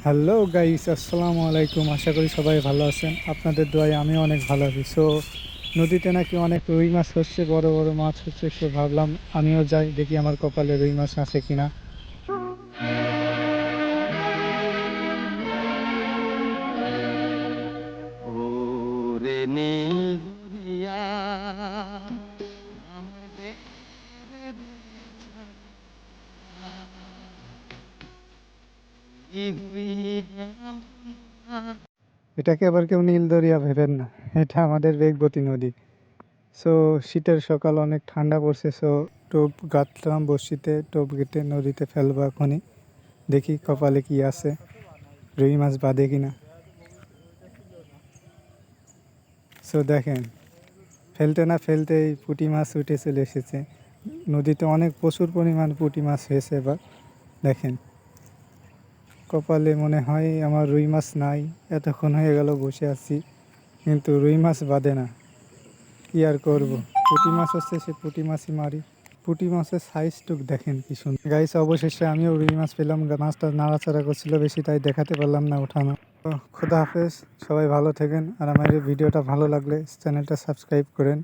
Hello guys, আসসালামু আলাইকুম। আশা করি সবাই ভালো আছেন। আপনাদের দোয়ায় আমিও অনেক ভালো আছি। নদীতে নাকি অনেক রুই মাছ হচ্ছে, বড় বড় মাছ হচ্ছে। ভাবলাম আমিও যাই, দেখি আমার কপালে রুই মাছ আছে কিনা। ওরে নীল দরিয়া আমাদের এটাকে আবার কেউ নীল দরিয়া ভেবেন না, এটা আমাদের বেগবতী নদী। শীতের সকাল, অনেক ঠান্ডা পড়ছে। টোপ গাঁথলাম বড়শিতে, টোপ গেটে নদীতে ফেলবো এখনই। দেখি কপালে কি আছে, রুই মাছ বাঁধে কিনা। দেখেন, ফেলতে না ফেলতেই পুঁটি মাছ উঠে চলে এসেছে। নদীতে অনেক প্রচুর পরিমাণ পুঁটি মাছ হয়েছে এবার। দেখেন, কপালে মনে হয় আমার রুই মাছ নাই। এতক্ষণ হয়ে গেল বসে আছি, কিন্তু রুই মাছ বাঁধে না। কি আর করব, পুঁটি মাছ হচ্ছে, সে পুঁটি মাছই মারি। পুঁটি মাছের সাইজটুক দেখেন কি সুন্দর। গাইস, অবশেষে আমিও রুই মাছ পেলাম। মাছটা নাড়াচাড়া করছিল বেশি, তাই দেখাতে পারলাম না ওঠানো। খোদা হাফেজ, সবাই ভালো থাকেন। আর আমার এই ভিডিওটা ভালো লাগলে চ্যানেলটা সাবস্ক্রাইব করেন।